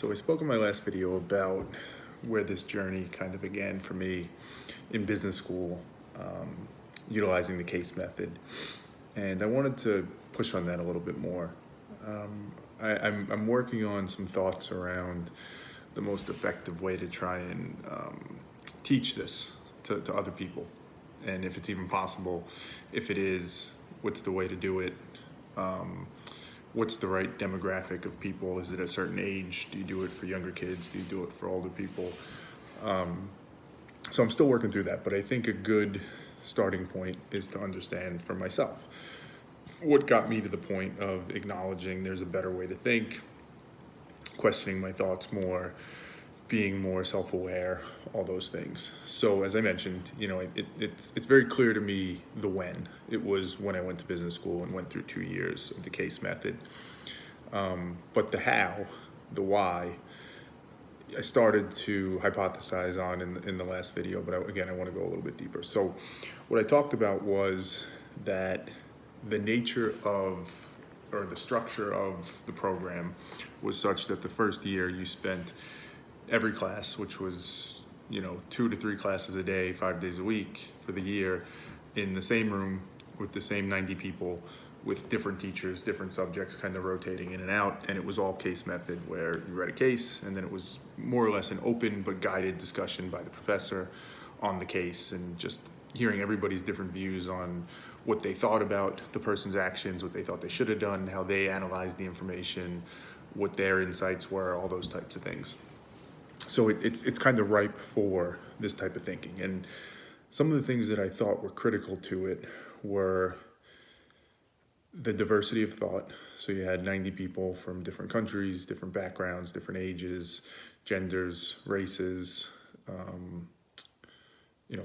So I spoke in my last video about where this journey kind of began for me in business school, utilizing the case method. And I wanted to push on that a little bit more. I'm working on some thoughts around the most effective way to try and teach this to other people. And if it's even possible, if it is, what's the way to do it? What's the right demographic of people? Is it a certain age? Do you do it for younger kids? Do you do it for older people? So I'm still working through that, but I think a good starting point is to understand for myself what got me to the point of acknowledging there's a better way to think, questioning my thoughts more, being more self-aware, all those things. So as I mentioned, it's very clear to me the when. It was when I went to business school and went through 2 years of the case method. But the how, the why, I started to hypothesize on in the last video, but I want to go a little bit deeper. So what I talked about was that the nature of, or the structure of the program was such that the first year you spent every class, which was 2 to 3 classes a day, 5 days a week for the year, in the same room with the same 90 people, with different teachers, different subjects kind of rotating in and out. And it was all case method, where you read a case and then it was more or less an open but guided discussion by the professor on the case, and just hearing everybody's different views on what they thought about the person's actions, what they thought they should have done, how they analyzed the information, what their insights were, all those types of things. So it's kind of ripe for this type of thinking. And some of the things that I thought were critical to it were the diversity of thought. So you had 90 people from different countries, different backgrounds, different ages, genders, races,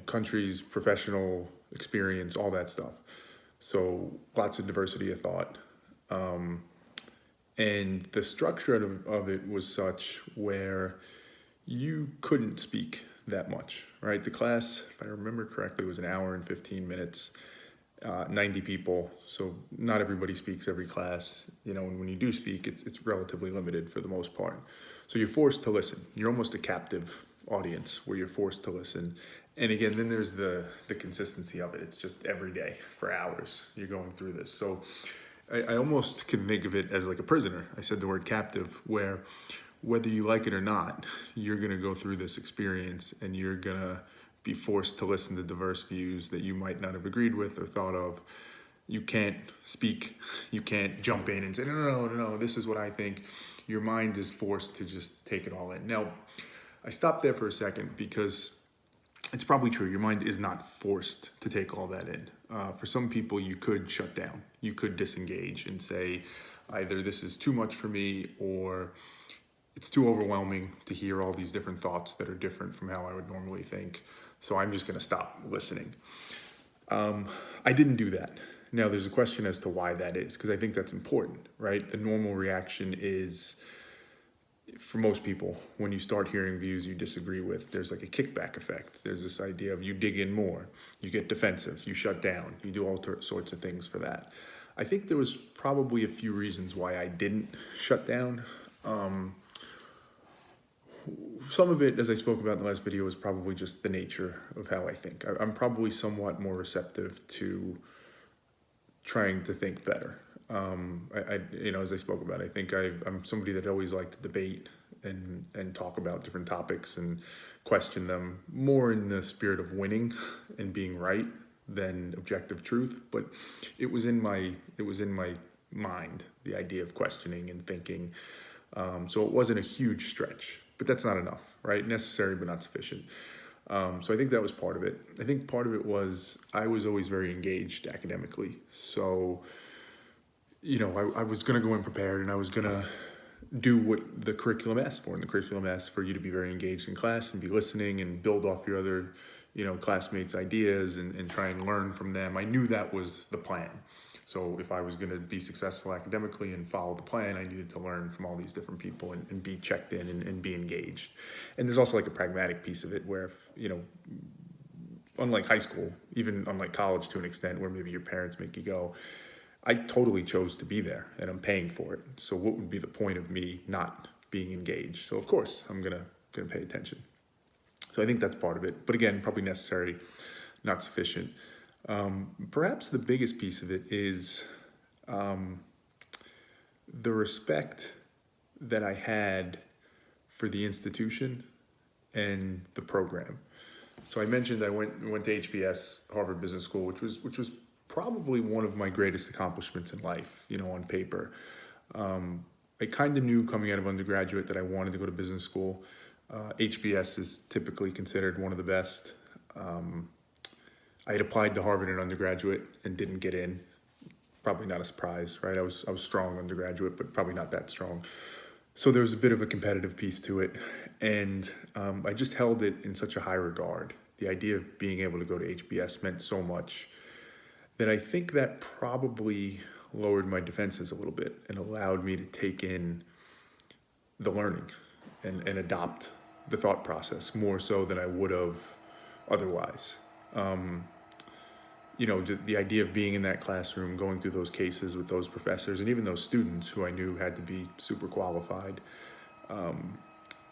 countries, professional experience, all that stuff. So lots of diversity of thought. And the structure of it was such where you couldn't speak that much, right? The class, if I remember correctly, was an hour and 15 minutes, 90 people. So not everybody speaks every class, and when you do speak, it's relatively limited for the most part. So you're forced to listen. You're almost a captive audience where you're forced to listen. And again, then there's the consistency of it. It's just every day for hours you're going through this. So I almost can think of it as like a prisoner. I said the word captive, where whether you like it or not, you're going to go through this experience and you're going to be forced to listen to diverse views that you might not have agreed with or thought of. You can't speak. You can't jump in and say, no, this is what I think. Your mind is forced to just take it all in. Now, I stopped there for a second because it's probably true. Your mind is not forced to take all that in. For some people, you could shut down. You could disengage and say, either this is too much for me, or it's too overwhelming to hear all these different thoughts that are different from how I would normally think. So I'm just going to stop listening. I didn't do that. Now, there's a question as to why that is, because I think that's important, right? The normal reaction is, for most people, when you start hearing views you disagree with, there's like a kickback effect. There's this idea of you dig in more, you get defensive, you shut down, you do all sorts of things for that. I think there was probably a few reasons why I didn't shut down. Some of it, as I spoke about in the last video, is probably just the nature of how I think. I'm probably somewhat more receptive to trying to think better. As I spoke about, I think I'm somebody that always liked to debate and talk about different topics and question them more in the spirit of winning and being right than objective truth. But it was in my mind, the idea of questioning and thinking. So it wasn't a huge stretch, but that's not enough, right? Necessary, but not sufficient. So I think that was part of it. I think part of it was I was always very engaged academically. So, I was going to go in prepared, and I was going to do what the curriculum asked for. And the curriculum asked for you to be very engaged in class and be listening and build off your other, classmates' ideas and try and learn from them. I knew that was the plan. So if I was going to be successful academically and follow the plan, I needed to learn from all these different people and be checked in and be engaged. And there's also like a pragmatic piece of it where, if, unlike high school, even unlike college to an extent, where maybe your parents make you go, I totally chose to be there and I'm paying for it. So what would be the point of me not being engaged. So of course I'm gonna pay attention. So I think that's part of it. But again, probably necessary, not sufficient. Perhaps the biggest piece of it is the respect that I had for the institution and the program. So I mentioned I went to HBS, Harvard Business School, which was probably one of my greatest accomplishments in life, on paper. I kind of knew coming out of undergraduate that I wanted to go to business school. HBS is typically considered one of the best. I had applied to Harvard in undergraduate and didn't get in. Probably not a surprise, right? I was strong undergraduate, but probably not that strong. So there was a bit of a competitive piece to it, and I just held it in such a high regard. The idea of being able to go to HBS meant so much that I think that probably lowered my defenses a little bit and allowed me to take in the learning and adopt the thought process more so than I would have otherwise. The idea of being in that classroom, going through those cases with those professors and even those students who I knew had to be super qualified,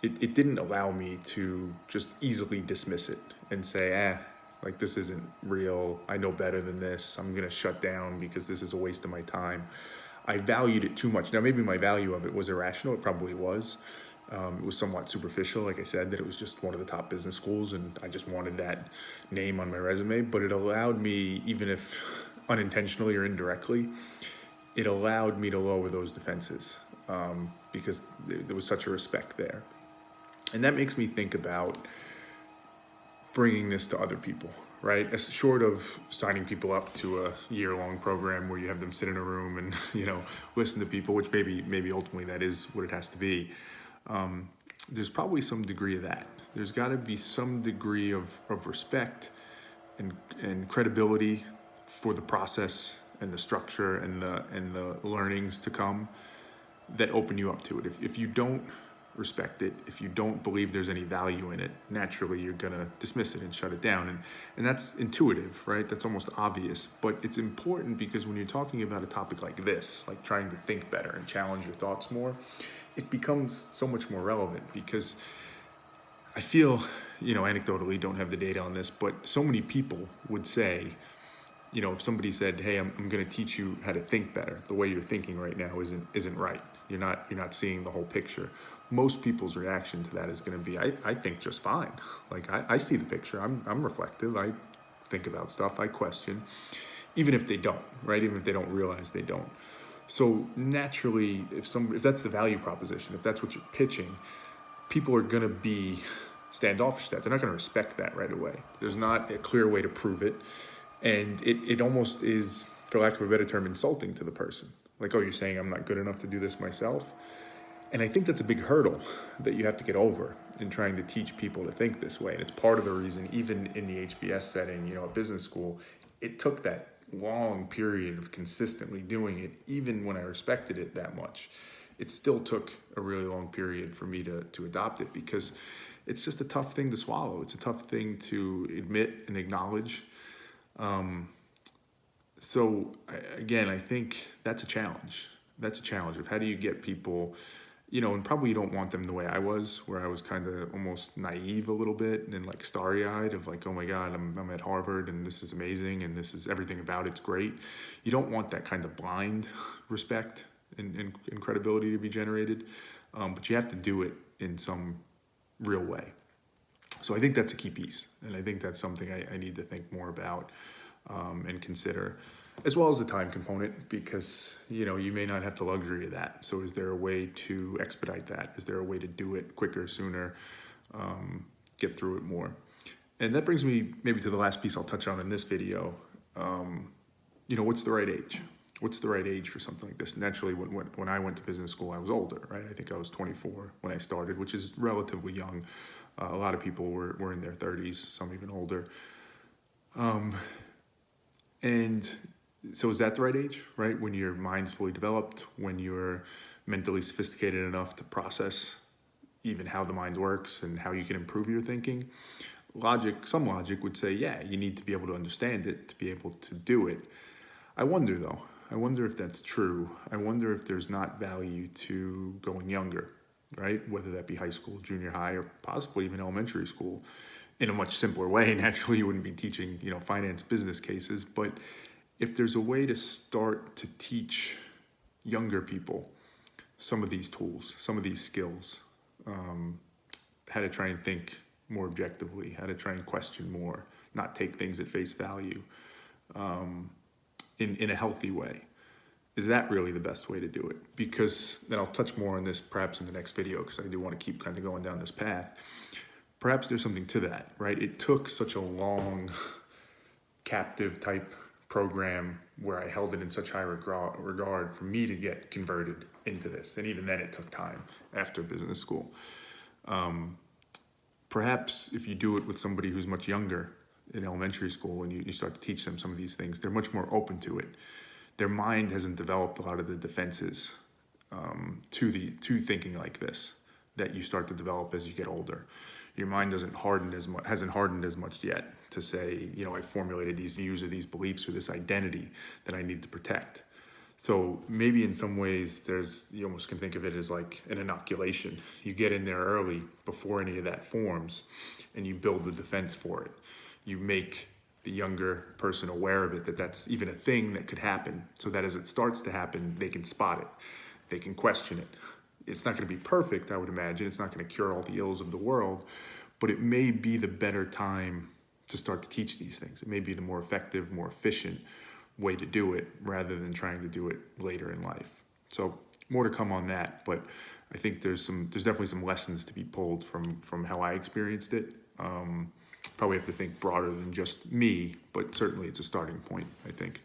it didn't allow me to just easily dismiss it and say, like this isn't real, I know better than this, I'm gonna shut down because this is a waste of my time. I valued it too much. Now maybe my value of it was irrational, it probably was. It was somewhat superficial, like I said, that it was just one of the top business schools and I just wanted that name on my resume, but it allowed me, even if unintentionally or indirectly, it allowed me to lower those defenses because there was such a respect there. And that makes me think about bringing this to other people, right? As short of signing people up to a year-long program where you have them sit in a room and, listen to people, which maybe ultimately that is what it has to be. There's probably some degree of that. There's got to be some degree of respect and credibility for the process and the structure and the learnings to come that open you up to it. If you don't respect it, if you don't believe there's any value in it, naturally you're gonna dismiss it and shut it down. And that's intuitive, right? That's almost obvious, but it's important because when you're talking about a topic like this, like trying to think better and challenge your thoughts more, it becomes so much more relevant because I feel, anecdotally, don't have the data on this, but so many people would say, if somebody said, hey, I'm going to teach you how to think better, the way you're thinking right now isn't right. You're not seeing the whole picture. Most people's reaction to that is going to be, I think just fine. Like I see the picture. I'm reflective. I think about stuff. I question, even if they don't, right? Even if they don't realize they don't. So naturally, if that's the value proposition, if that's what you're pitching, people are going to be standoffish to that. They're not going to respect that right away. There's not a clear way to prove it. And it almost is, for lack of a better term, insulting to the person. Like, oh, you're saying I'm not good enough to do this myself? And I think that's a big hurdle that you have to get over in trying to teach people to think this way. And it's part of the reason, even in the HBS setting, at business school, it took that long period of consistently doing it, even when I respected it that much. It still took a really long period for me to adopt it because it's just a tough thing to swallow. It's a tough thing to admit and acknowledge. I think that's a challenge. That's a challenge of how do you get people, and probably you don't want them the way I was, where I was kind of almost naive a little bit and like starry-eyed of like, oh my God, I'm at Harvard and this is amazing and this is everything about it's great. You don't want that kind of blind respect and credibility to be generated, but you have to do it in some real way. So I think that's a key piece, and I think that's something I need to think more about and consider, as well as the time component, because you may not have the luxury of that. So is there a way to expedite that? Is there a way to do it quicker, sooner, get through it more? And that brings me maybe to the last piece I'll touch on in this video. What's the right age? What's the right age for something like this? Naturally, when I went to business school, I was older, right? I think I was 24 when I started, which is relatively young. A lot of people were in their 30s, some even older. And so is that the right age, right? When your mind's fully developed, when you're mentally sophisticated enough to process even how the mind works and how you can improve your thinking? Some logic would say, yeah, you need to be able to understand it, to be able to do it. I wonder though, if that's true. I wonder if there's not value to going younger right? Whether that be high school, junior high, or possibly even elementary school, in a much simpler way. Naturally, you wouldn't be teaching, finance business cases, but if there's a way to start to teach younger people some of these tools, some of these skills, how to try and think more objectively, how to try and question more, not take things at face value, in a healthy way. Is that really the best way to do it? Because then I'll touch more on this perhaps in the next video, because I do want to keep kind of going down this path. Perhaps there's something to that, right? It took such a long captive type program where I held it in such high regard for me to get converted into this. And even then it took time after business school. Perhaps if you do it with somebody who's much younger in elementary school and you start to teach them some of these things, they're much more open to it. Their mind hasn't developed a lot of the defenses to thinking like this that you start to develop as you get older. Your mind hasn't hardened as much yet to say, I formulated these views or these beliefs or this identity that I need to protect. So maybe in some ways you almost can think of it as like an inoculation. You get in there early before any of that forms and you build the defense for it. You make the younger person aware of it, that that's even a thing that could happen, so that as it starts to happen, they can spot it, they can question it. It's not going to be perfect, I would imagine. It's not going to cure all the ills of the world, but it may be the better time to start to teach these things. It may be the more effective, more efficient way to do it rather than trying to do it later in life. So more to come on that, but I think there's definitely some lessons to be pulled from how I experienced it. Probably have to think broader than just me, but certainly it's a starting point, I think.